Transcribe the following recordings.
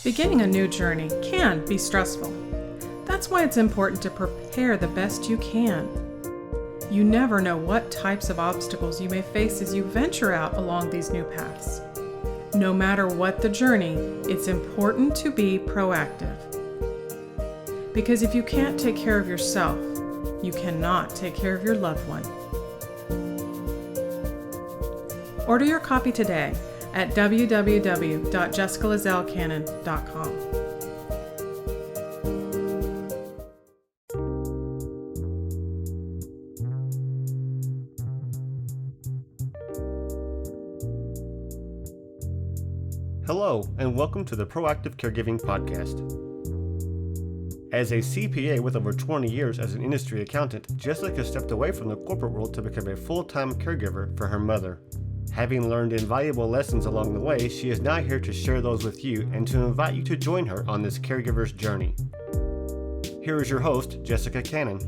Beginning a new journey can be stressful. That's why it's important to prepare the best you can. You never know what types of obstacles you may face as you venture out along these new paths. No matter what the journey, it's important to be proactive. Because if you can't take care of yourself, you cannot take care of your loved one. Order your copy today at www.jessicalazellcannon.com. Hello, and welcome to the Proactive Caregiving Podcast. As a CPA with over 20 years as an industry accountant, Jessica stepped away from the corporate world to become a full-time caregiver for her mother. Having learned invaluable lessons along the way, she is now here to share those with you and to invite you to join her on this caregiver's journey. Here is your host, Jessica Cannon.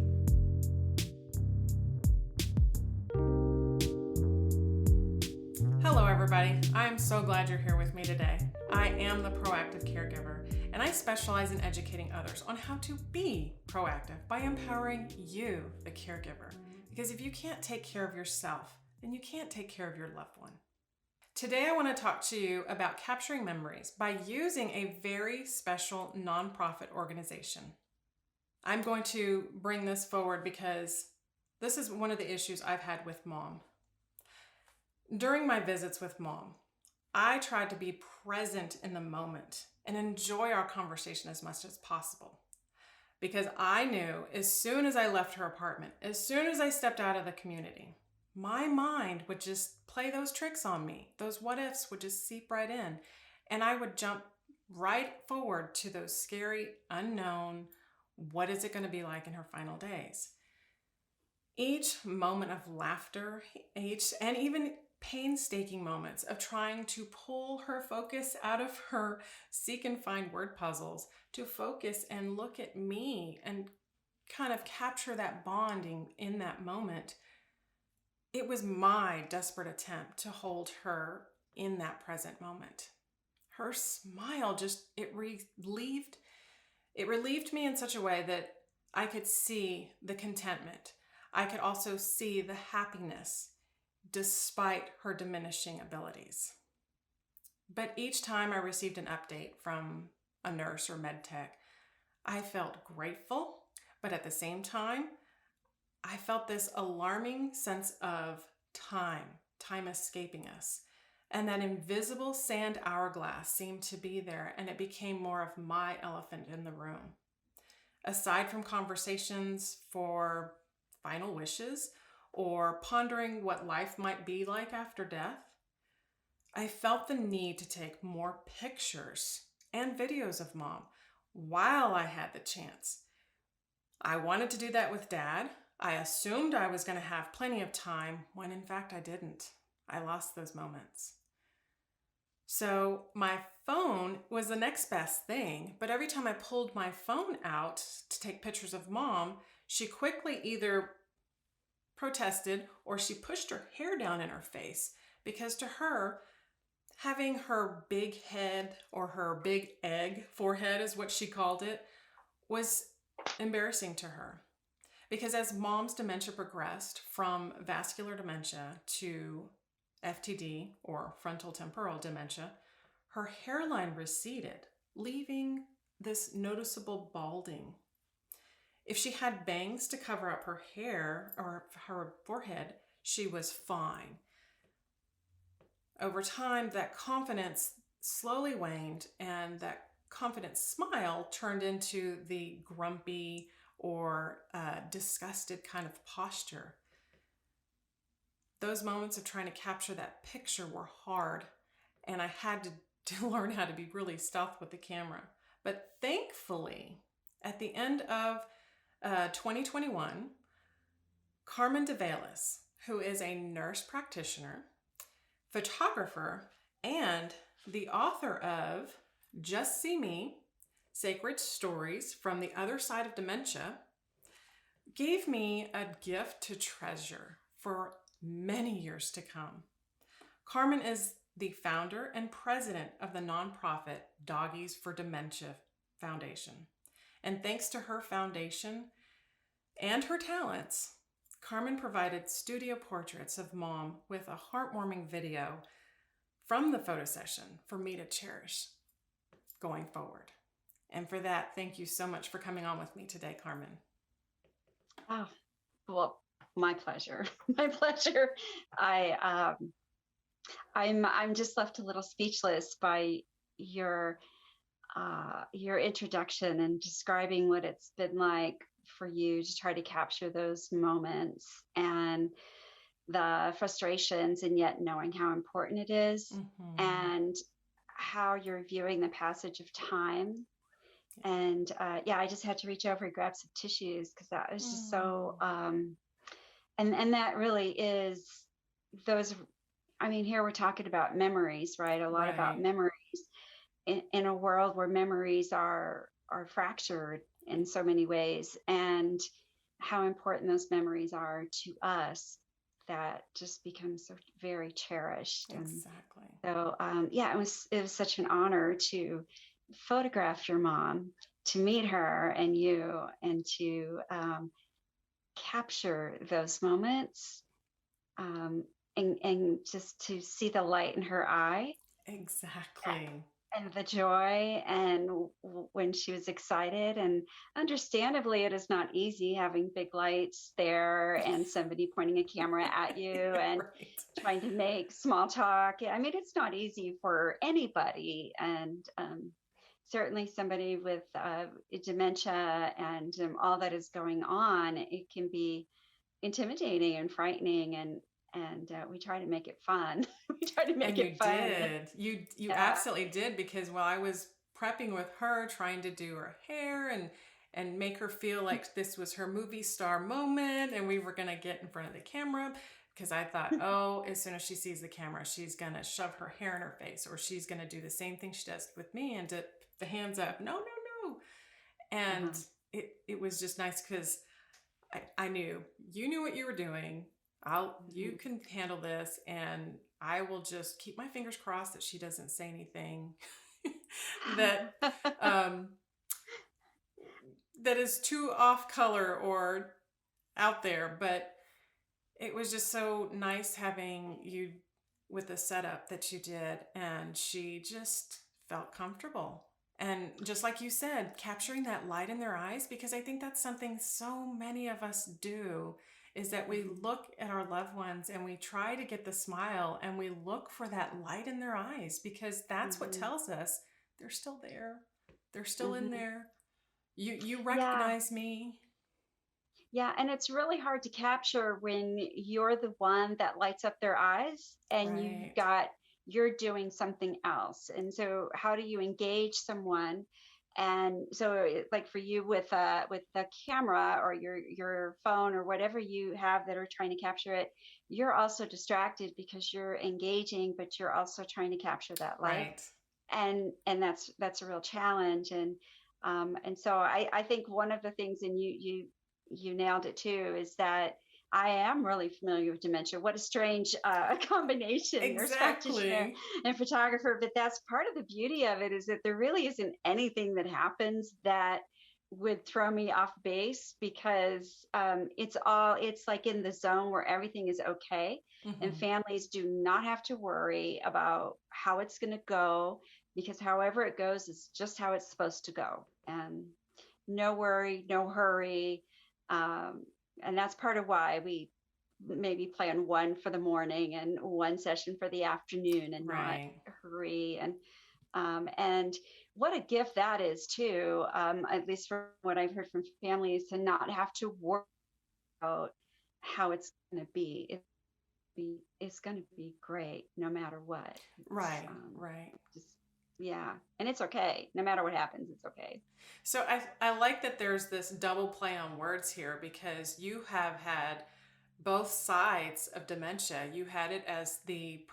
Hello everybody, I am so glad you're here with me today. I am the Proactive Caregiver, and I specialize in educating others on how to be proactive by empowering you, the caregiver. Because if you can't take care of yourself, then you can't take care of your loved one. Today I want to talk to you about capturing memories by using a very special nonprofit organization. I'm going to bring this forward because this is one of the issues I've had with Mom. During my visits with Mom, I tried to be present in the moment and enjoy our conversation as much as possible. Because I knew as soon as I left her apartment, as soon as I stepped out of the community, my mind would just play those tricks on me. Those what ifs would just seep right in. And I would jump right forward to those scary, unknown, what is it going to be like in her final days? Each moment of laughter, and even painstaking moments of trying to pull her focus out of her seek and find word puzzles to focus and look at me and kind of capture that bonding in that moment. It was my desperate attempt to hold her in that present moment. Her smile it relieved me in such a way that I could see the contentment. I could also see the happiness despite her diminishing abilities. But each time I received an update from a nurse or med tech, I felt grateful, but at the same time, I felt this alarming sense of time escaping us. And that invisible sand hourglass seemed to be there, and it became more of my elephant in the room. Aside from conversations for final wishes or pondering what life might be like after death, I felt the need to take more pictures and videos of Mom while I had the chance. I wanted to do that with Dad. I assumed I was going to have plenty of time when in fact I didn't. I lost those moments. So my phone was the next best thing, but every time I pulled my phone out to take pictures of Mom, she quickly either protested or she pushed her hair down in her face, because to her, having her big head, or her big egg forehead is what she called it, was embarrassing to her. Because as Mom's dementia progressed from vascular dementia to FTD, or frontal temporal dementia, her hairline receded, leaving this noticeable balding. If she had bangs to cover up her hair or her forehead, she was fine. Over time, that confidence slowly waned, and that confident smile turned into the grumpy or disgusted kind of posture. Those moments of trying to capture that picture were hard, and I had to learn how to be really stealth with the camera. But thankfully, at the end of 2021, Carmen Davailus, who is a nurse practitioner, photographer, and the author of Just See Me, Sacred Stories from the Other Side of Dementia, gave me a gift to treasure for many years to come. Carmen is the founder and president of the nonprofit Doggies for Dementia Foundation. And thanks to her foundation and her talents, Carmen provided studio portraits of Mom with a heartwarming video from the photo session for me to cherish going forward. And for that, thank you so much for coming on with me today, Carmen. Oh, well, my pleasure. My pleasure. I'm just left a little speechless by your introduction and describing what it's been like for you to try to capture those moments and the frustrations, and yet knowing how important it is, and how you're viewing the passage of time. And I just had to reach over and grab some tissues because that was just so and that really is those. I mean, here we're talking about memories, right? A lot about memories in a world where memories are fractured in so many ways, and how important those memories are to us, that just becomes so very cherished. Exactly. And so it was such an honor to photograph your mom, to meet her and you, and to capture those moments, and just to see the light in her eye. Exactly. And the joy, and when she was excited. And understandably, it is not easy having big lights there and somebody pointing a camera at you and trying to make small talk. I mean, it's not easy for anybody. And certainly somebody with dementia and all that is going on, it can be intimidating and frightening, and we try to make it fun. We try to make it fun. You absolutely did, because while I was prepping with her, trying to do her hair and make her feel like this was her movie star moment, and we were going to get in front of the camera, because I thought, as soon as she sees the camera, she's going to shove her hair in her face, or she's going to do the same thing she does with me and to the hands up. No. And it was just nice because I knew you knew what you were doing. You can handle this, and I will just keep my fingers crossed that she doesn't say anything that that is too off color or out there. But it was just so nice having you with the setup that you did, and she just felt comfortable. And just like you said, capturing that light in their eyes, because I think that's something so many of us do, is that we look at our loved ones and we try to get the smile, and we look for that light in their eyes, because that's what tells us they're still there. They're still in there. You recognize me. Yeah, and it's really hard to capture when you're the one that lights up their eyes, and you're doing something else. And so how do you engage someone? And so, like for you with the camera or your phone or whatever you have that are trying to capture it, you're also distracted because you're engaging, but you're also trying to capture that light. And that's a real challenge. And so I think one of the things, and you nailed it too, is that I am really familiar with dementia. What a strange combination, nurse practitioner and photographer. But that's part of the beauty of it, is that there really isn't anything that happens that would throw me off base, because it's like in the zone where everything is okay. And families do not have to worry about how it's going to go, because however it goes is just how it's supposed to go. And no worry, no hurry. And that's part of why we maybe plan one for the morning and one session for the afternoon, and not hurry. And what a gift that is too, at least from what I've heard from families, to not have to worry about how it's going to be. It's going to be great no matter what. Right. And it's okay. No matter what happens, it's okay. So I like that there's this double play on words here, because you have had both sides of dementia. You had it as the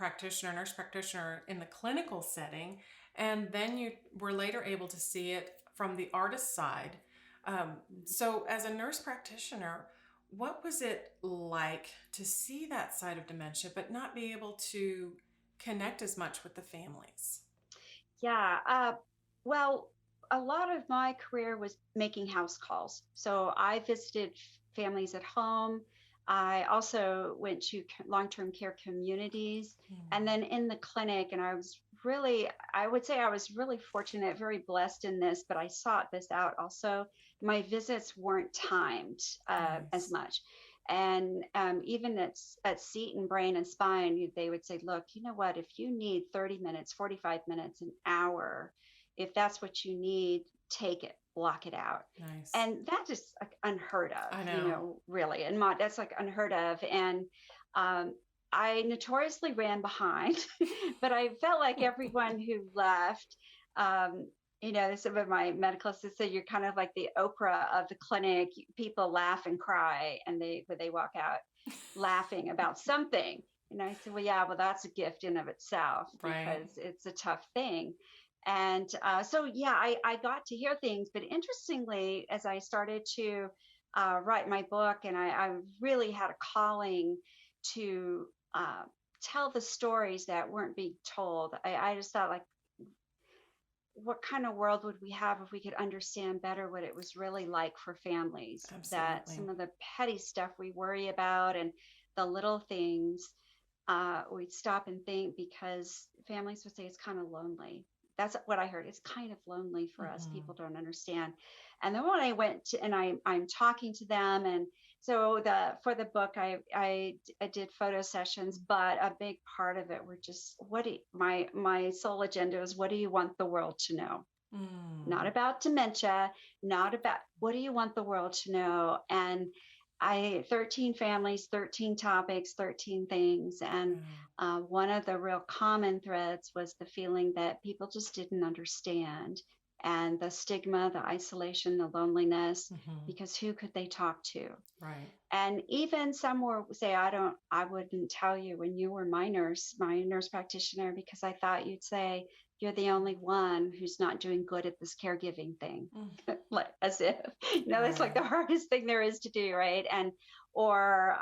nurse practitioner in the clinical setting, and then you were later able to see it from the artist side. So as a nurse practitioner, what was it like to see that side of dementia, but not be able to connect as much with the families? Yeah. Well, a lot of my career was making house calls. So I visited families at home. I also went to long-term care communities and then in the clinic. And I would say I was really fortunate, very blessed in this, but I sought this out also. My visits weren't timed as Nice. much. And even at seat and brain and spine, they would say, look, you know what, if you need 30 minutes, 45 minutes, an hour, if that's what you need, take it, block it out. Nice. And that is like unheard of, I know. really. And that's like unheard of. And I notoriously ran behind, but I felt like everyone who left, some of my medical assistants say you're kind of like the Oprah of the clinic. People laugh and cry, and when they walk out laughing about something. And I said, well, yeah, well, that's a gift in of itself because it's a tough thing. And I got to hear things. But interestingly, as I started to write my book, and I really had a calling to tell the stories that weren't being told. I just thought, like, what kind of world would we have if we could understand better what it was really like for families? Absolutely. That some of the petty stuff we worry about and the little things, we'd stop and think, because families would say it's kind of lonely. That's what I heard. It's kind of lonely for us. People don't understand. And then when I went to, and I'm talking to them, and so for the book, I did photo sessions, but a big part of it were just my sole agenda was, what do you want the world to know? Not about dementia, not about, what do you want the world to know? And 13 families, 13 topics, 13 things. And one of the real common threads was the feeling that people just didn't understand, and the stigma, the isolation, the loneliness, because who could they talk to? Right. And even some would say, I wouldn't tell you when you were my nurse practitioner, because I thought you'd say, you're the only one who's not doing good at this caregiving thing. Like, as if, that's like the hardest thing there is to do, right? Or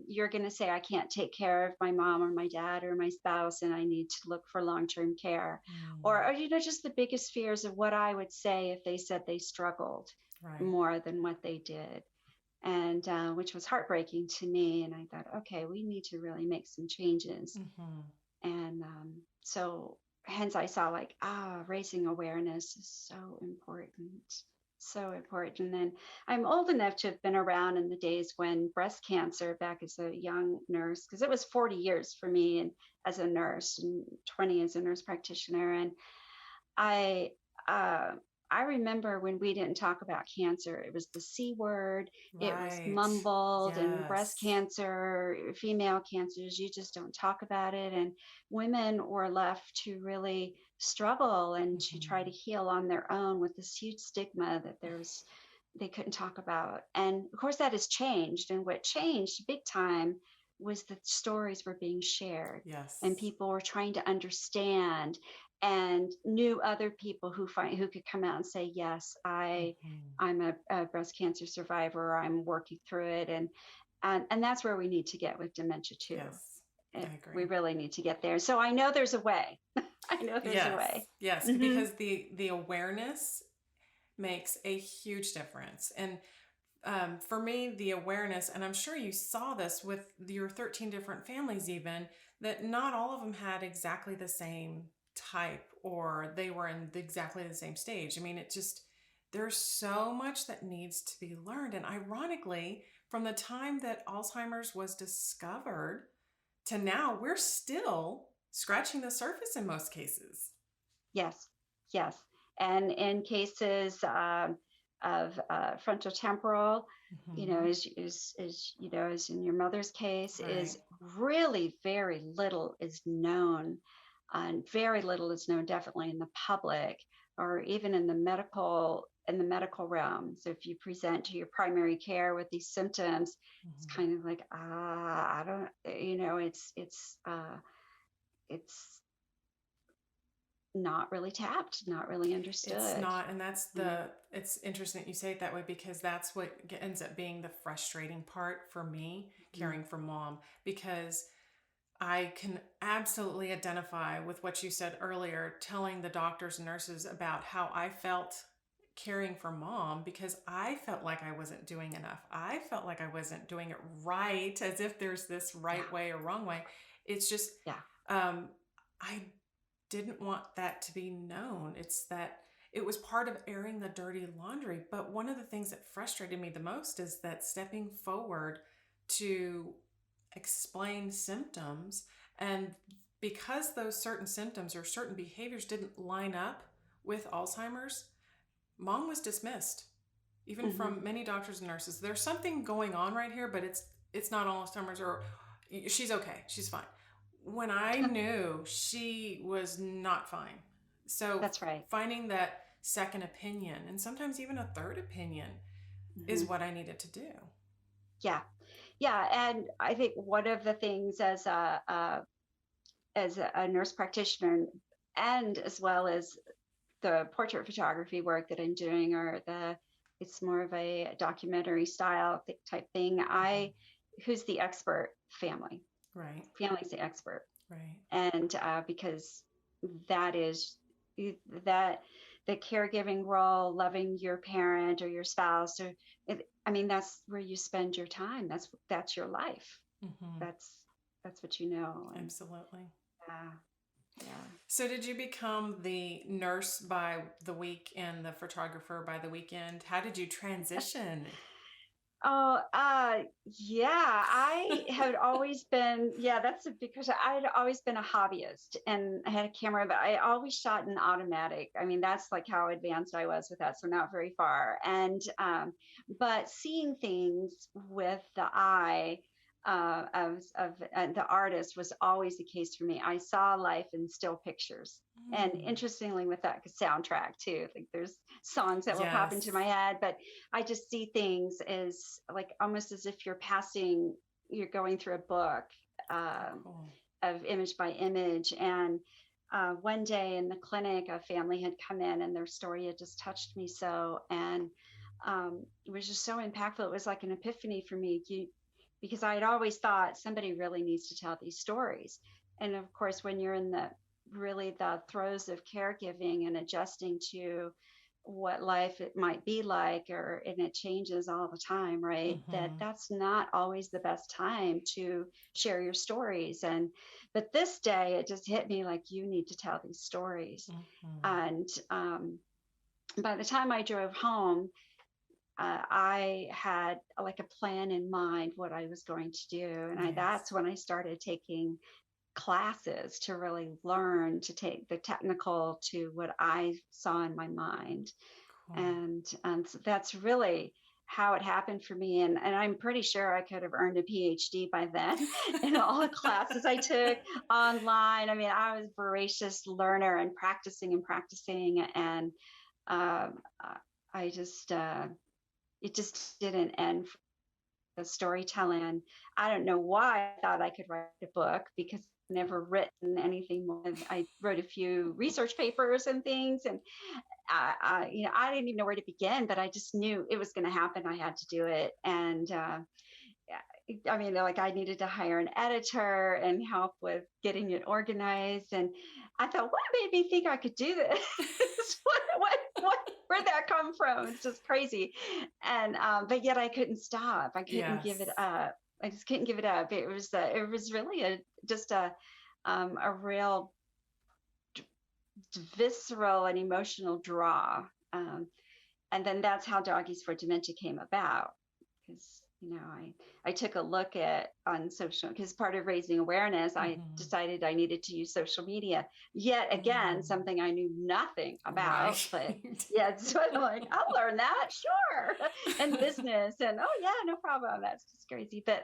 you're going to say, I can't take care of my mom or my dad or my spouse, and I need to look for long-term care. Or just the biggest fears of what I would say if they said they struggled more than what they did. And which was heartbreaking to me. And I thought, okay, we need to really make some changes. And so hence I saw, like, raising awareness is so important. So important. And I'm old enough to have been around in the days when breast cancer, back as a young nurse, because it was 40 years for me and as a nurse, and 20 as a nurse practitioner. And I remember when we didn't talk about cancer, it was the C word, it was mumbled, and breast cancer, female cancers, you just don't talk about it. And women were left to really struggle and to try to heal on their own with this huge stigma that they couldn't talk about. And of course that has changed. And what changed big time was that stories were being shared. And people were trying to understand, and knew other people who could come out and say, yes, I'm a breast cancer survivor, or I'm working through it. And that's where we need to get with dementia too. I agree. We really need to get there. So I know there's a way. I know there's a way. Yes, because the awareness makes a huge difference. And for me, the awareness, and I'm sure you saw this with your 13 different families even, that not all of them had exactly the same type, or they were in exactly the same stage. I mean, there's so much that needs to be learned. And ironically, from the time that Alzheimer's was discovered to now, we're still scratching the surface in most cases. Yes. And in cases of frontotemporal, as in your mother's case, is really very little is known. And very little is known, definitely in the public, or even in the medical realm. So if you present to your primary care with these symptoms, it's kind of like, I don't, it's not really tapped, not really understood. It's not, and that's it's interesting that you say it that way, because that's what ends up being the frustrating part for me, caring for mom, because I can absolutely identify with what you said earlier, telling the doctors and nurses about how I felt caring for mom, because I felt like I wasn't doing enough. I felt like I wasn't doing it right, as if there's this right way or wrong way. It's just, I didn't want that to be known. It's that it was part of airing the dirty laundry. But one of the things that frustrated me the most is that stepping forward to explain symptoms, and because those certain symptoms or certain behaviors didn't line up with Alzheimer's, mom was dismissed, even from many doctors and nurses. There's something going on right here, but it's not Alzheimer's, or she's okay, she's fine. When I knew she was not fine. So that's right. Finding that second opinion, and sometimes even a third opinion, is what I needed to do. Yeah. And I think one of the things as a nurse practitioner, and as well as the portrait photography work that I'm doing, it's more of a documentary style type thing. Who's the expert? Family. Right. Family's the expert. Right. And because that is that the caregiving role, loving your parent or your spouse, or that's where you spend your time. That's your life. That's what you know. Absolutely. Yeah. So did you become the nurse by the week and the photographer by the weekend? How did you transition? Yeah, I had always been, that's because I had always been a hobbyist, and I had a camera, but I always shot in automatic. That's like how advanced I was with that. So not very far. And, but seeing things with the eye, of the artist was always the case for me. I saw life in still pictures. And interestingly, with that soundtrack too, like there's songs that will pop into my head, but I just see things as like almost as if you're going through a book of image by image. And one day in the clinic, a family had come in, and their story had just touched me so, and it was just so impactful. It was like an epiphany for me. Because I had always thought somebody really needs to tell these stories. And of course, when you're in the throes of caregiving and adjusting to what life it might be like, and it changes all the time, right? That's not always the best time to share your stories. But this day, it just hit me like, you need to tell these stories. And by the time I drove home, I had like a plan in mind what I was going to do. And that's when I started taking classes to really learn to take the technical to what I saw in my mind. And so that's really how it happened for me. And I'm pretty sure I could have earned a PhD by then in all the classes I took online. I was a voracious learner and practicing. And I just, it just didn't end the storytelling. I don't know why I thought I could write a book, because I've never written anything more. I wrote a few research papers and things, and I didn't even know where to begin, but I just knew it was going to happen. I had to do it. And I needed to hire an editor and help with getting it organized. And I thought, what made me think I could do this? Where'd that come from? It's just crazy. And, but yet I couldn't stop. I couldn't give it up. I just couldn't give it up. It was really just a real visceral and emotional draw. And then that's how Doggies for Dementia came about. Because I took a look on social, because part of raising awareness, I decided I needed to use social media. Yet again, something I knew nothing about. Right. But so I'm like, I'll learn that, sure. And business, and no problem. That's just crazy. But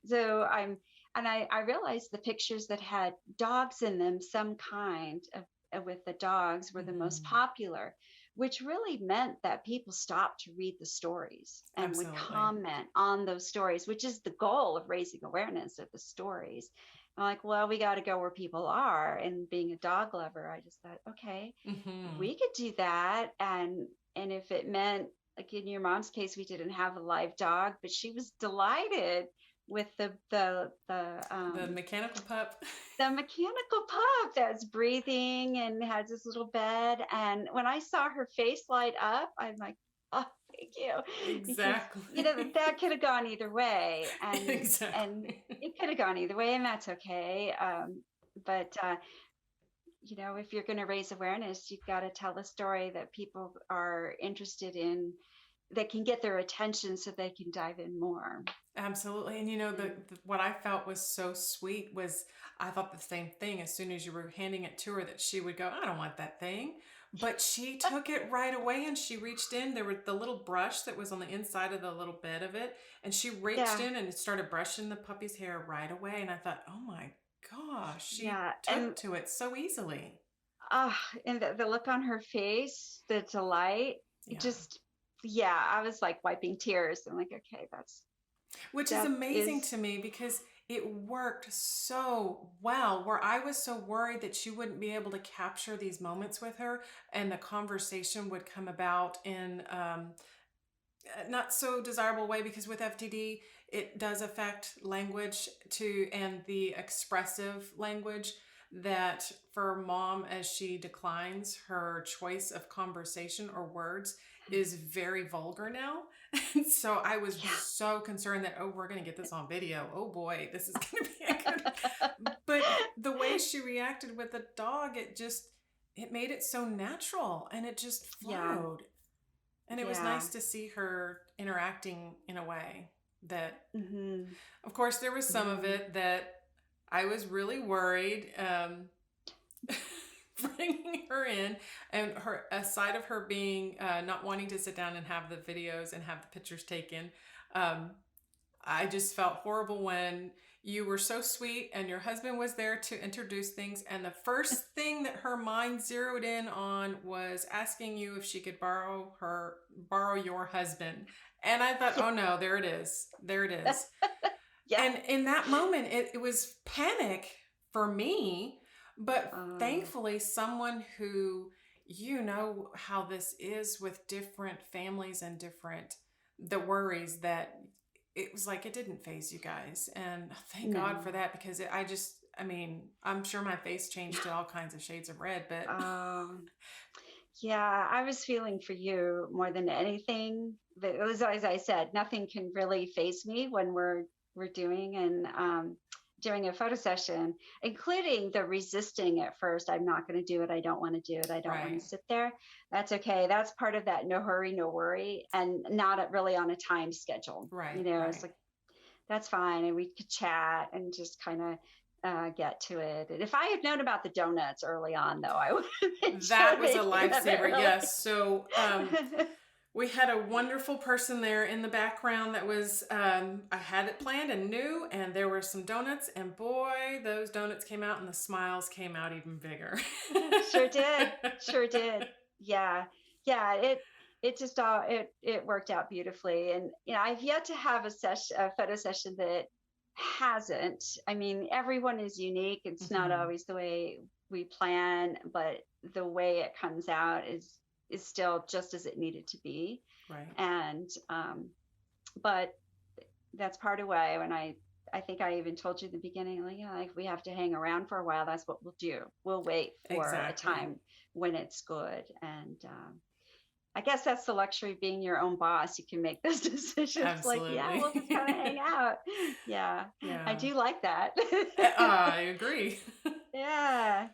so I realized the pictures that had dogs in them, some kind of with the dogs, were the most popular, which really meant that people stopped to read the stories and would comment on those stories, which is the goal of raising awareness of the stories. I'm like, well, we got to go where people are. And being a dog lover, I just thought, okay, we could do that. And if it meant, like in your mom's case, we didn't have a live dog, but she was delighted with The mechanical pup. the mechanical pup that's breathing and has this little bed. And when I saw her face light up, I'm like, oh, thank you. Because, Exactly. that could have gone either way. And Exactly. it could have gone either way, and that's okay. But if you're going to raise awareness, you've got to tell a story that people are interested in, that can get their attention so they can dive in more. Absolutely. And what I felt was so sweet was I thought the same thing as soon as you were handing it to her, that she would go, I don't want that thing. But she took it right away and she reached in. There was the little brush that was on the inside of the little bed of it. And she reached in and started brushing the puppy's hair right away. And I thought, oh my gosh, she took to it so easily. And the look on her face, the delight, I was like wiping tears. I'm like, okay, which is amazing to me, because it worked so well, where I was so worried that she wouldn't be able to capture these moments with her, and the conversation would come about in not so desirable way, because with FTD, it does affect language too, and the expressive language, that for mom, as she declines, her choice of conversation or words is very vulgar now. And so I was so concerned that, we're going to get this on video. Oh boy, this is going to be a good. But the way she reacted with the dog, it made it so natural, and it just flowed. And it was nice to see her interacting in a way that, of course, there was some of it that I was really worried, bringing her in, and aside of her being not wanting to sit down and have the videos and have the pictures taken, I just felt horrible when you were so sweet and your husband was there to introduce things, and the first thing that her mind zeroed in on was asking you if she could borrow your husband. And I thought, oh no, there it is. And in that moment, it was panic for me, but thankfully someone who, how this is with different families and the worries, that it was like, it didn't faze you guys. And thank God for that, because I'm sure my face changed to all kinds of shades of red, but. I was feeling for you more than anything. But it was, as I said, nothing can really faze me when we're doing a photo session, including the resisting at first. I'm not going to do it. I don't want to do it. I don't want to sit there. That's okay. That's part of that no hurry, no worry, and not really on a time schedule. Right. It's like, that's fine. And we could chat and just kind of get to it. And if I had known about the donuts early on, though, I would have that was a lifesaver. Yes. So we had a wonderful person there in the background that was, I had it planned and knew, and there were some donuts, and boy, those donuts came out and the smiles came out even bigger. Sure did. Yeah. It just it worked out beautifully. And, I've yet to have a photo session that hasn't. I mean, everyone is unique. It's not always the way we plan, but the way it comes out is still just as it needed to be. Right. And, but that's part of why when I think I even told you in the beginning, like, we have to hang around for a while. That's what we'll do. We'll wait for a time when it's good. And, I guess that's the luxury of being your own boss. You can make those decisions. Absolutely. Like, we'll just kind of hang out. Yeah. I do like that. I agree. Yeah.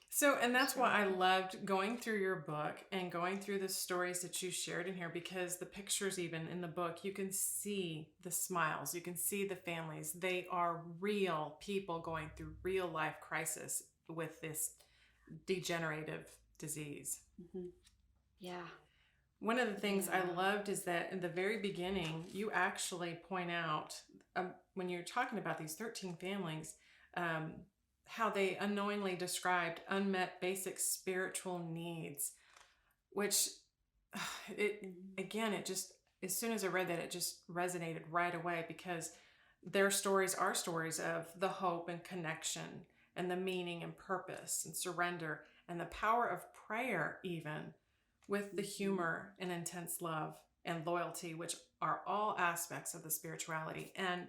So, and that's why I loved going through your book and going through the stories that you shared in here, because the pictures, even in the book, you can see the smiles, you can see the families. They are real people going through real life crisis with this degenerative disease. Yeah. One of the things I loved is that in the very beginning, you actually point out, when you're talking about these 13 families, how they unknowingly described unmet basic spiritual needs, which it just, as soon as I read that, it just resonated right away, because their stories are stories of the hope and connection and the meaning and purpose and surrender and the power of prayer, even with the humor and intense love and loyalty, which are all aspects of the spirituality. And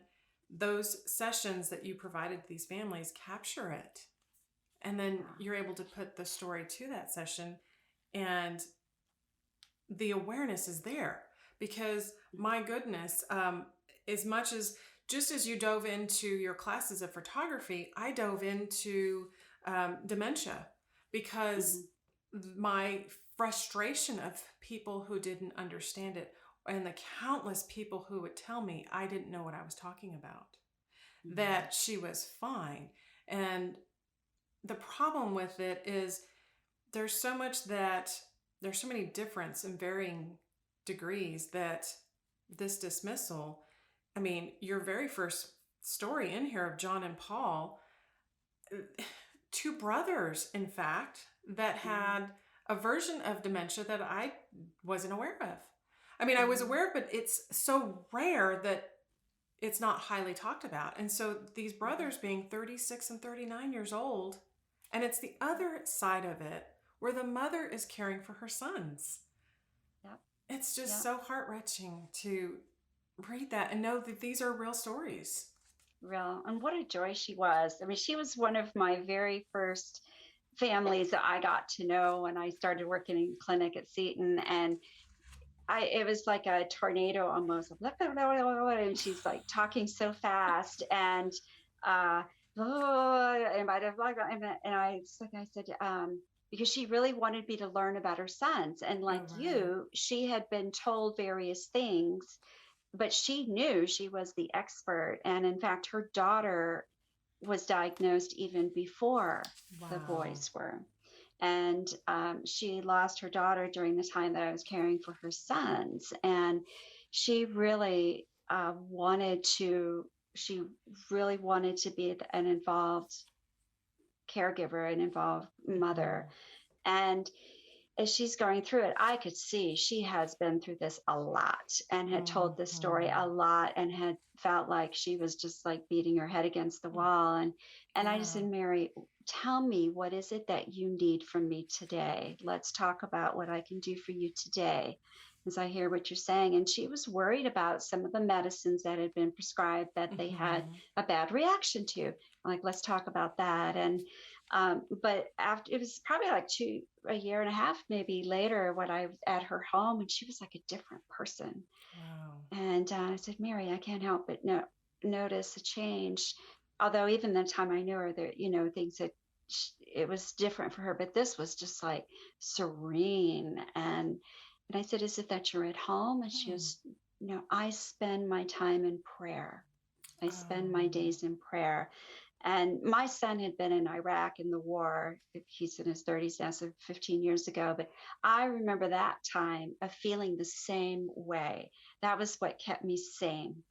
those sessions that you provided to these families capture it. And then you're able to put the story to that session, and the awareness is there. Because my goodness, as much as just as you dove into your classes of photography, I dove into dementia, because my frustration of people who didn't understand it, and the countless people who would tell me I didn't know what I was talking about, that she was fine. And the problem with it is there's so many difference in varying degrees that this dismissal, I mean, your very first story in here of John and Paul, two brothers, in fact, that had a version of dementia that I wasn't aware of. I mean, I was aware, but it's so rare that it's not highly talked about. And so these brothers being 36 and 39 years old, and it's the other side of it where the mother is caring for her sons. Yep. It's just so heart-wrenching to read that and know that these are real stories. Real. And what a joy she was. I mean, she was one of my very first families that I got to know when I started working in clinic at Seton. And it was like a tornado almost. And she's like talking so fast, and I said, because she really wanted me to learn about her sons. And like you, she had been told various things, but she knew she was the expert. And in fact, her daughter was diagnosed even before the boys were. And she lost her daughter during the time that I was caring for her sons. And she really wanted to be an involved caregiver, an involved mother. And as she's going through it, I could see she has been through this a lot and had told this story a lot, and had felt like she was just like beating her head against the wall. And I just said, Mary, tell me, what is it that you need from me today? Let's talk about what I can do for you today, as I hear what you're saying. And she was worried about some of the medicines that had been prescribed that they had a bad reaction to. I'm like, let's talk about that. And but after, it was probably like a year and a half, maybe later, when I was at her home, and she was like a different person. Wow. And I said, Mary, I can't help but notice a change. Although even the time I knew her, there, things that it was different for her, but this was just like serene. And I said, is it that you're at home? And she goes, no, I spend my time in prayer. I spend my days in prayer. And my son had been in Iraq in the war. He's in his 30s now, so 15 years ago. But I remember that time of feeling the same way. That was what kept me sane.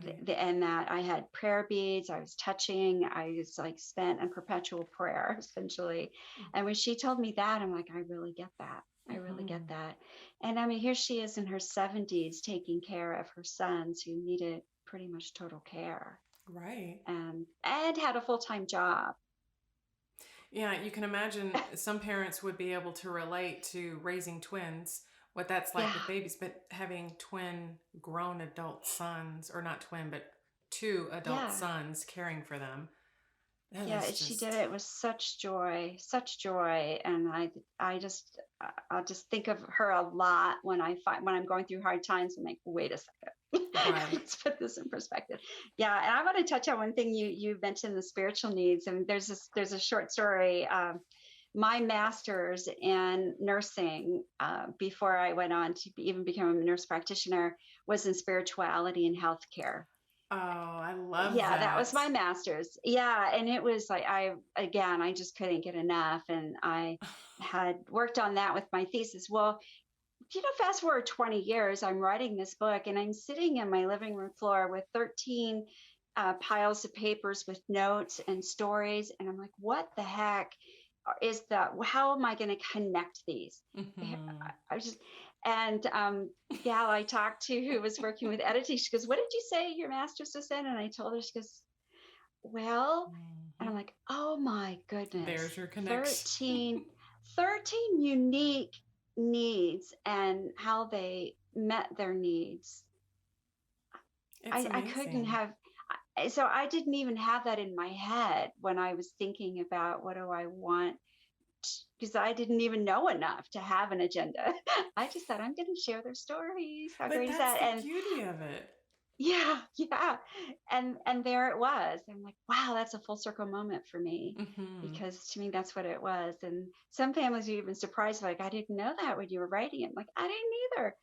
Right. And that I had prayer beads, I was touching, I was like spent in perpetual prayer, essentially. And when she told me that, I'm like, I really get that. I really get that. And I mean, here she is in her 70s taking care of her sons who needed pretty much total care. Right. And had a full-time job. Yeah, you can imagine some parents would be able to relate to raising twins, what that's like with babies, but having twin grown adult sons, or not twin, but two adult sons caring for them. She did it with such joy. And I'll just think of her a lot when I'm going through hard times. I'm like, wait a second. Right. Let's put this in perspective. Yeah. And I want to touch on one thing you mentioned, the spiritual needs. And there's a short story. My master's in nursing, before I went on to even become a nurse practitioner, was in spirituality and healthcare. Oh, I love that. Yeah, that was my master's. Yeah. And it was like, I just couldn't get enough. And I had worked on that with my thesis. Well, fast forward 20 years, I'm writing this book, and I'm sitting in my living room floor with 13 piles of papers with notes and stories. And I'm like, what the heck is that? How am I going to connect these? I talked to who was working with editing. She goes, what did you say your master's was in? And I told her, she goes, well, and I'm like, oh my goodness. There's your connection. 13 unique needs and how they met their needs. I couldn't have, so I didn't even have that in my head when I was thinking about what do I want, because I didn't even know enough to have an agenda. I just thought I'm going to share their stories. How But great is that's that? the And beauty of it. yeah, yeah. And there it was. I'm like, wow, that's a full circle moment for me, Mm-hmm. because to me that's what it was. And some families are even surprised, like, I didn't know that when you were writing it. I'm like, I didn't either.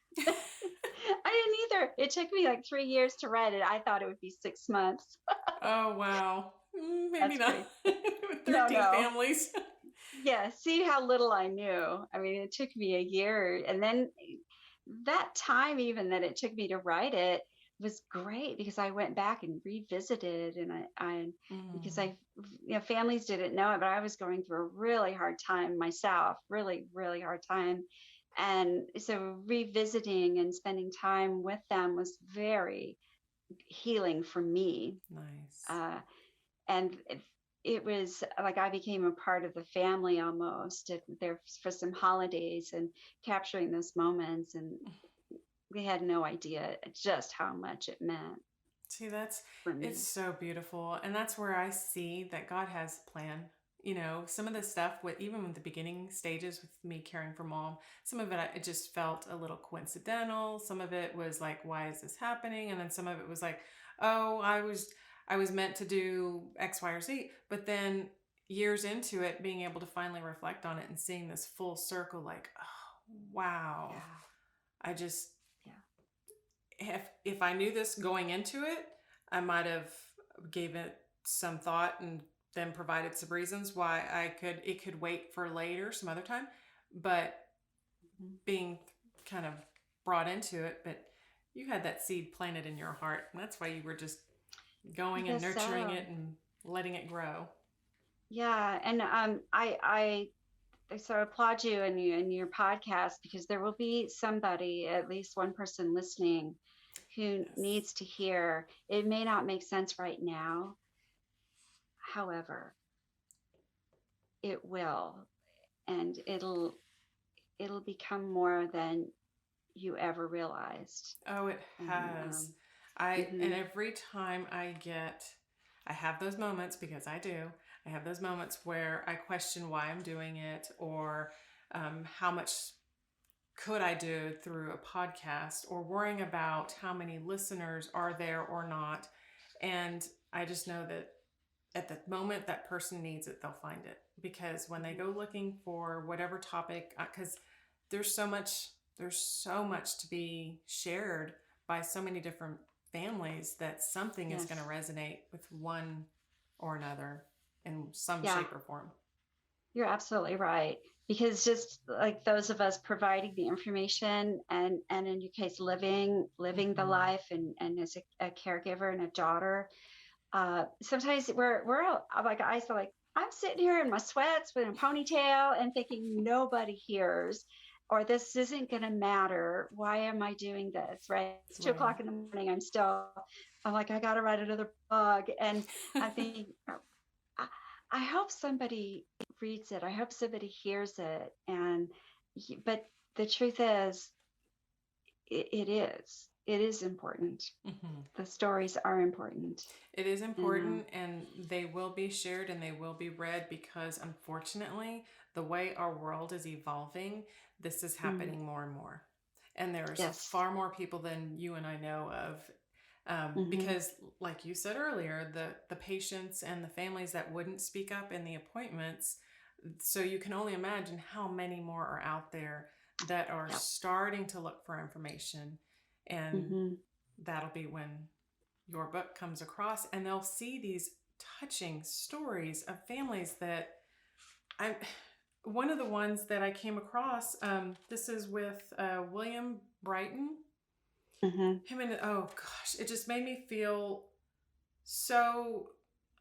I didn't either. It took me like 3 years to write it. I thought it would be 6 months. Oh, wow. Maybe That's not. crazy. With No, 13 no. families. Yeah, see how little I knew. I mean, it took me a year. And then that time, even that it took me to write it, was great because I went back and revisited. And because Mm, families didn't know it, but I was going through a really hard time myself, really, really hard time. And so revisiting and spending time with them was very healing for me. nice. Uh, and it was like I became a part of the family almost there for some holidays and capturing those moments. And we had no idea just how much it meant See, for it's me. so beautiful. And that's where I see that God has a plan. You know, some of the stuff even with the beginning stages with me caring for mom, some of it, it just felt a little coincidental. Some of it was like, why is this happening? And then some of it was like, oh, I was meant to do X, Y, or Z. But then years into it, being able to finally reflect on it and seeing this full circle, like, oh, wow. Yeah. I just, Yeah. if I knew this going into it, I might have gave it some thought and then provided some reasons why it could wait for later, some other time. But Mhm. being kind of brought into it, but you had that seed planted in your heart, and that's why you were just I going and guess nurturing so. it and letting it grow. Yeah. And I so applaud you and your podcast, because there will be somebody, at least one person listening, who Yes. needs to hear. It may not make sense right now. However, it will, and it'll become more than you ever realized. Oh, it And has. And mhm. every time I have those moments, because I do. I have those moments where I question why I'm doing it, or how much could I do through a podcast, or worrying about how many listeners are there or not. And I just know that at the moment that person needs it, they'll find it, because when they Mhm. go looking for whatever topic, because there's so much there's so much to be shared by so many different families, that something is going to Yes. resonate with one or another in some Yeah, shape or form. you're absolutely right. Because just like those of us providing the information, and in your case, living the Mm-hmm. life, and as a caregiver and a daughter, sometimes we're all, like I feel like I'm sitting here in my sweats with a ponytail and thinking nobody hears, or this isn't going to matter. Why am I doing this? Right? It's two Right. o'clock in the morning. I'm like, I got to write another blog. And I think, I, I hope somebody reads it. I hope somebody hears it. But the truth is, it is important. Mm-hmm. The stories are important. It is And important, and they will be shared and they will be read, because unfortunately, the way our world is evolving, this is mm, happening more and more. And there's yes. far more people than you and I know of. Hmm. Because, like you said earlier, the patients and the families that wouldn't speak up in the appointments, so you can only imagine how many more are out there that are Yep. starting to look for information. And Hmm. that'll be when your book comes across, and they'll see these touching stories of families that I one of the ones that I came across, this is with William Brighton. Hmm. Him, and oh gosh, it just made me feel so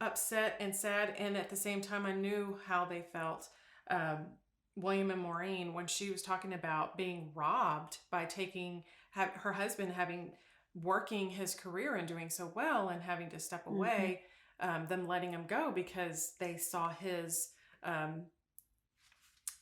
upset and sad, and at the same time I knew how they felt. um, William and Maureen, when she was talking about being robbed by taking her husband having working his career and doing so well, and having to step Hmm. away, them letting him go because they saw his um,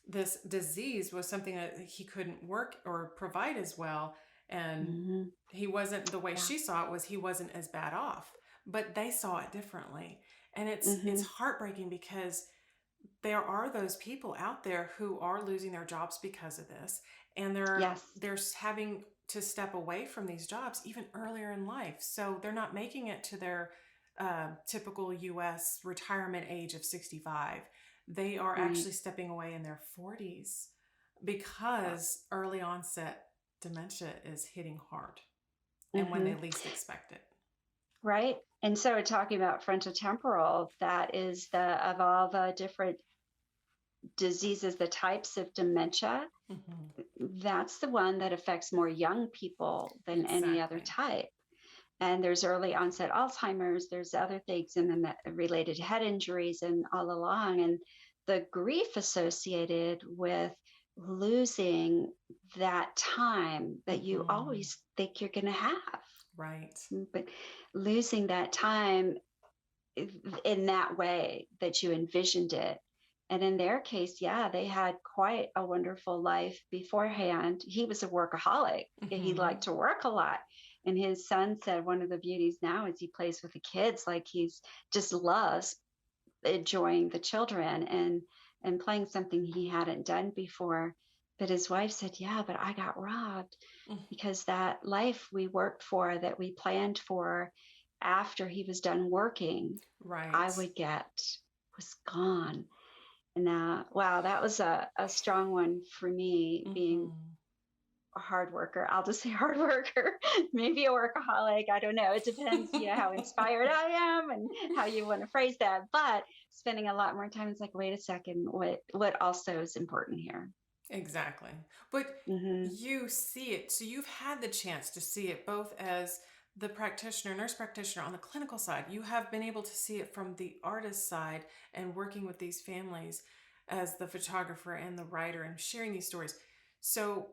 this disease was something that he couldn't work or provide as well. And Hmm. he wasn't, the way Yeah. she saw it was, he wasn't as bad off. but they saw it differently. And it's Mm-hmm. heartbreaking because there are those people out there who are losing their jobs because of this, and Yes. they're having to step away from these jobs even earlier in life. So they're not making it to their typical US retirement age of 65. They are Right. actually stepping away in their 40s Wow. because early onset dementia is hitting hard and when Mm-hmm. they least expect it. Right. And so talking about frontotemporal, that is of all the different diseases, the types of dementia, Mm-hmm. that's the one that affects more young people than any other Exactly. type. And there's early onset Alzheimer's, there's other things in the related head injuries and all along. And the grief associated with losing that time that you Mm-hmm. always think you're going to have, Right. but losing that time in that way that you envisioned it. And in their case, yeah, they had quite a wonderful life beforehand. He was a workaholic. He Mm-hmm. liked to work a lot. And his son said one of the beauties now is he plays with the kids, like he's just loves enjoying the children and playing something he hadn't done before. But his wife said, yeah, but I got robbed because that life we worked for, that we planned for after he was done working, I Right. would get was gone. And wow, that was a strong one for me, being Mm-hmm. a hard worker. I'll just say hard worker, maybe a workaholic. I don't know. It depends, how inspired I am and how you want to phrase that. But spending a lot more time, it's like, wait a second, what also is important here? Exactly. But Mm-hmm. you see it. So you've had the chance to see it both as the practitioner, nurse practitioner on the clinical side. You have been able to see it from the artist side and working with these families as the photographer and the writer and sharing these stories. So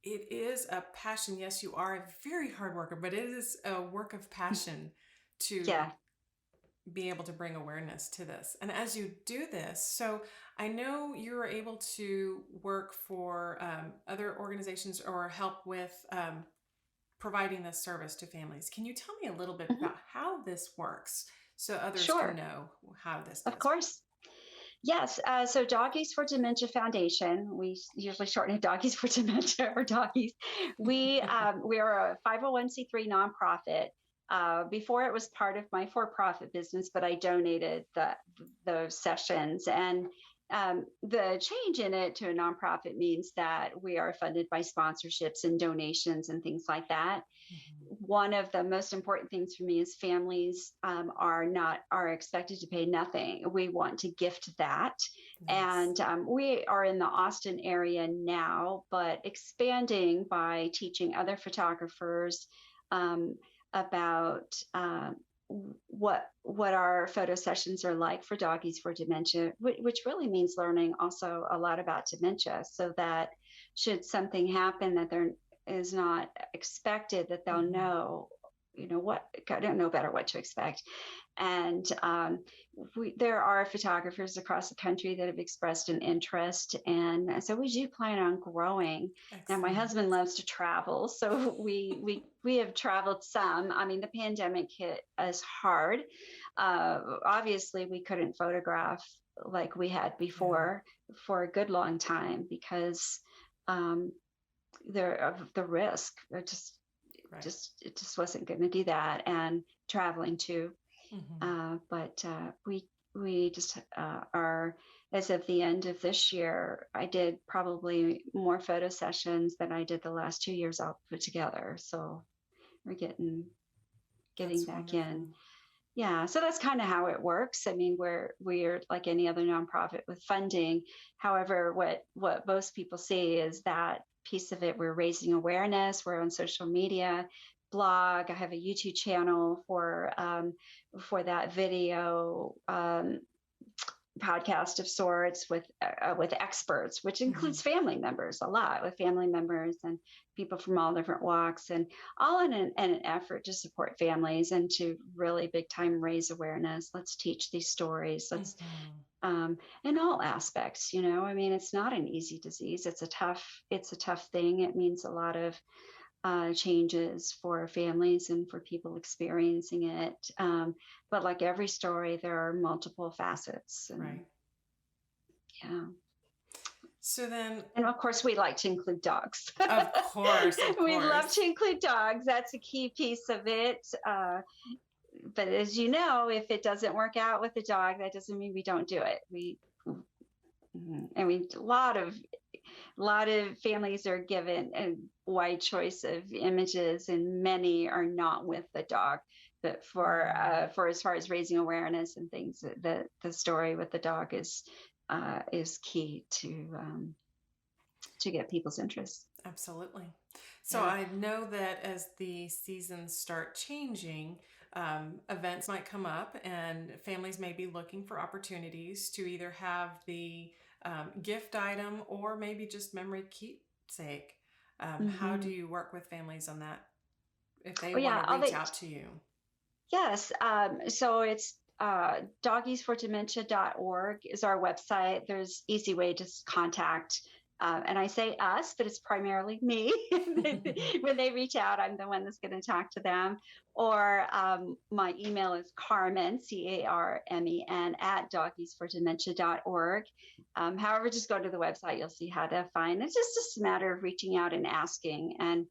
it is a passion. Yes, you are a very hard worker, but it is a work of passion to Yeah. be able to bring awareness to this. And as you do this, so I know you're able to work for other organizations or help with providing this service to families. Can you tell me a little bit Hmm. about how this works so others can Sure. know how this Of does? course. Yes. So Doggies for Dementia Foundation, we usually shorten it Doggies for Dementia or Doggies. We are a 501c3 nonprofit. Before it was part of my for-profit business, but I donated those sessions. And the change in it to a nonprofit means that we are funded by sponsorships and donations and things like that. Mhm. One of the most important things for me is families are expected to pay nothing. We want to gift that, Nice. and we are in the Austin area now, but expanding by teaching other photographers um, about what our photo sessions are like for Doggies for Dementia, which really means learning also a lot about dementia, so that should something happen that there is not expected, that they'll Mhm. know, what, I don't know better what to expect. And there are photographers across the country that have expressed an interest, and so we do plan on growing. Now, my Excellent. husband loves to travel, so we have traveled some. I mean, the pandemic hit us hard. Obviously, we couldn't photograph like we had Yeah. before for a good long time because um, of the risk. Right. It just wasn't going to do that, and traveling too. Mhm. But we just are, as of the end of this year, I did probably more photo sessions than I did the last 2 years all put together. So we're getting That's back in. wonderful. Yeah, so that's kind of how it works. I mean, we're like any other nonprofit with funding. However, what most people see is that piece of it. We're raising awareness. We're on social media, blog. I have a YouTube channel for that video. Podcast of sorts with experts, which includes Mhm. family members a lot, with family members and people from all different walks, and all in an effort to support families and to really big time raise awareness. Let's teach these stories. Let's Mhm. in all aspects. I mean, it's not an easy disease. It's a tough thing. It means a lot of changes for families and for people experiencing it. But like every story, there are multiple facets. And, right. Yeah. So then, and of course, we like to include dogs. Of course. We love to include dogs. That's a key piece of it. But as you know, if it doesn't work out with the dog, that doesn't mean we don't do it. I mean, a lot of families are given a wide choice of images, and many are not with the dog. But for as far as raising awareness and things, the story with the dog is key to get people's interest. Absolutely. So I know that as the seasons start changing, events might come up and families may be looking for opportunities to either have the gift item or maybe just memory keepsake. How do you work with families on that if they want to reach out to you? Yes. So it's doggiesfordementia.org is our website. There's easy way to contact. And I say us, but it's primarily me. When they reach out, I'm the one that's going to talk to them. Or my email is Carmen, CARMEN, @doggiesfordementia.org. However, just go to the website. You'll see how to find. It's just a matter of reaching out and asking. And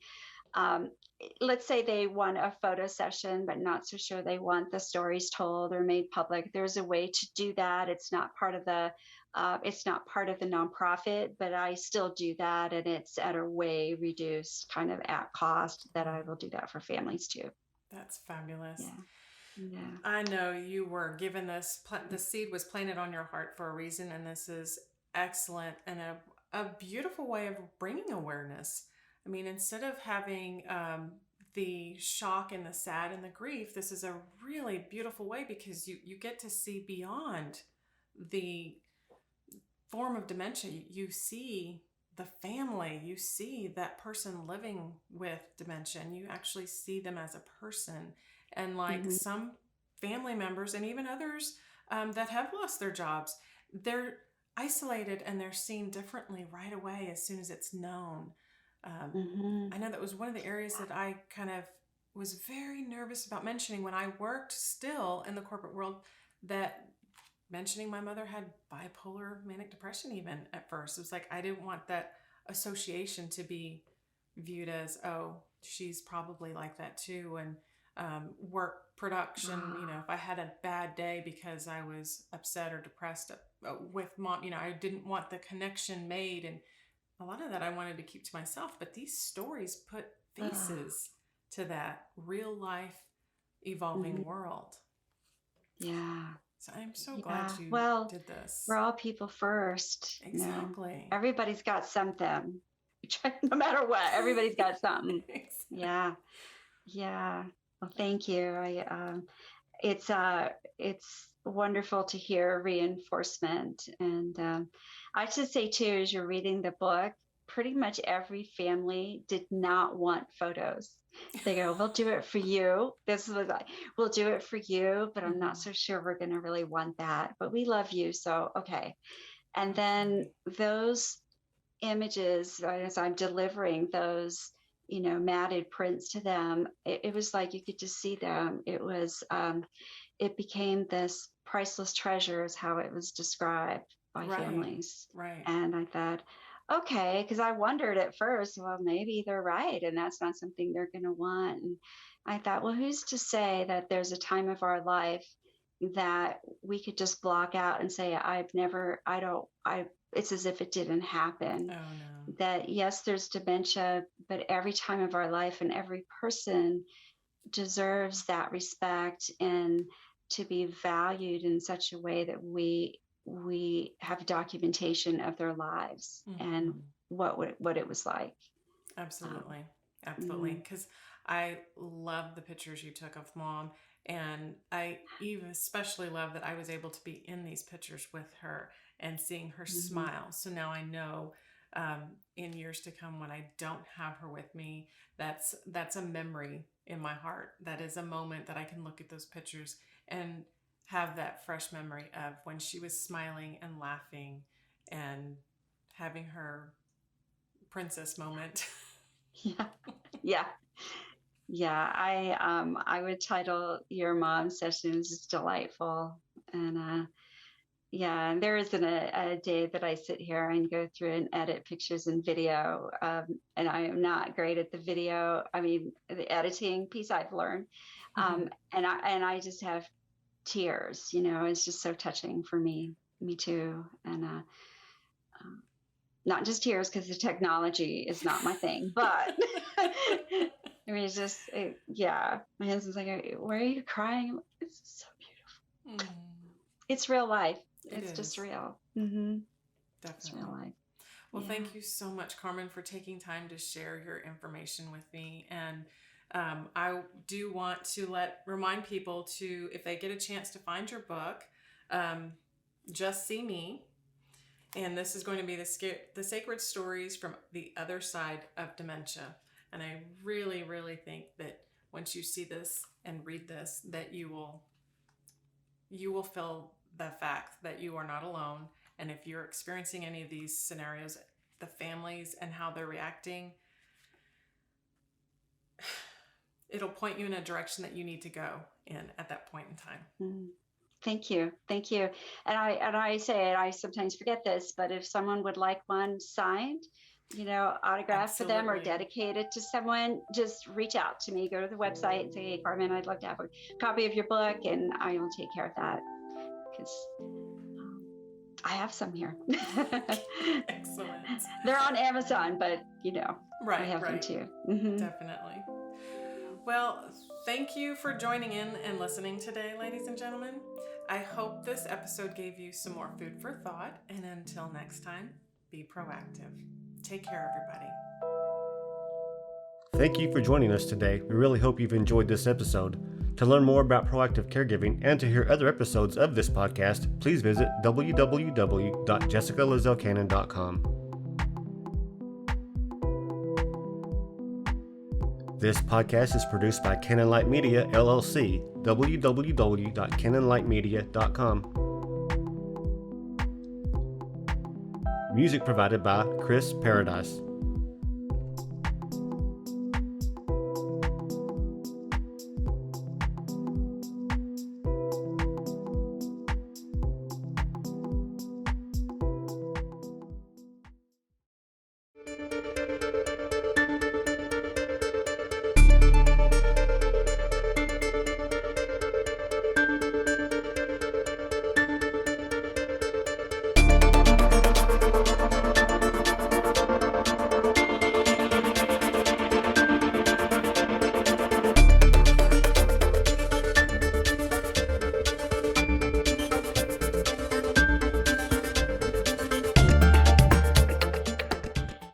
let's say they want a photo session, but not so sure they want the stories told or made public. There's a way to do that. It's not part of the nonprofit, but I still do that, and it's at a way reduced kind of at cost that I will do that for families too. That's fabulous. Yeah. I know you were given this, the seed was planted on your heart for a reason, and this is excellent and a beautiful way of bringing awareness. I mean, instead of having the shock and the sad and the grief, this is a really beautiful way because you get to see beyond the form of dementia. You see the family, you see that person living with dementia, and you actually see them as a person. And like some family members and even others that have lost their jobs, they're isolated and they're seen differently right away as soon as it's known. I know that was one of the areas that I kind of was very nervous about mentioning when I worked still in the corporate world, that mentioning my mother had bipolar manic depression even at first. It was like, I didn't want that association to be viewed as, oh, she's probably like that too. And work production, if I had a bad day because I was upset or depressed with mom, I didn't want the connection made. And a lot of that I wanted to keep to myself, but these stories put faces to that real life evolving world. Yeah. So I'm so glad you did this. We're all people first. Exactly. Everybody's got something. No matter what, everybody's got something. Exactly. Yeah. Yeah. Well, thank you. It's wonderful to hear reinforcement. And I should say too, as you're reading the book, pretty much every family did not want photos. They go, we'll do it for you. This was like, we'll do it for you, but I'm not so sure we're going to really want that. But we love you. So, okay. And then those images, as I'm delivering those, matted prints to them, it was like you could just see them. It was, it became this priceless treasure is how it was described by families. Right. And I thought, okay, because I wondered at first, well, maybe they're right, and that's not something they're going to want. And I thought, well, who's to say that there's a time of our life that we could just block out and say, it's as if it didn't happen. Oh, no. That yes, there's dementia, but every time of our life and every person deserves that respect and to be valued in such a way that we have documentation of their lives and what it was like. Absolutely. Because I love the pictures you took of Mom, and I even especially love that I was able to be in these pictures with her and seeing her smile. So now I know in years to come when I don't have her with me, that's a memory in my heart. That is a moment that I can look at those pictures and have that fresh memory of when she was smiling and laughing and having her princess moment. Yeah. Yeah. Yeah. I would title your mom sessions delightful. And yeah, and there isn't a day that I sit here and go through and edit pictures and video. And I am not great at the video. I mean, the editing piece I've learned. And I just have tears, it's just so touching for me too. And not just tears because the technology is not my thing, but I mean, it's just, yeah. My husband's like, why are you crying? It's so beautiful. It's real life. It's just real. Mm-hmm. Definitely. It's real life. Well, thank you so much, Carmen, for taking time to share your information with me. And I do want to remind people to, if they get a chance to find your book, Just See Me. And this is going to be the Sacred Stories from the Other Side of Dementia. And I really, really think that once you see this and read this, that you will feel the fact that you are not alone. And if you're experiencing any of these scenarios, the families and how they're reacting, it'll point you in a direction that you need to go in at that point in time. Mm. Thank you. And I say it, I sometimes forget this, but if someone would like one signed, autographed for them or dedicated to someone, just reach out to me. Go to the website and say, hey, Carmen, I'd love to have a copy of your book, and I will take care of that because I have some here. Excellent. They're on Amazon, but right, I have them too. Mm-hmm. Definitely. Well, thank you for joining in and listening today, ladies and gentlemen. I hope this episode gave you some more food for thought. And until next time, be proactive. Take care, everybody. Thank you for joining us today. We really hope you've enjoyed this episode. To learn more about proactive caregiving and to hear other episodes of this podcast, please visit www.jessicalazelcannon.com. This podcast is produced by Cannon Light Media, LLC, www.cannonlightmedia.com. Music provided by Khris Paradise.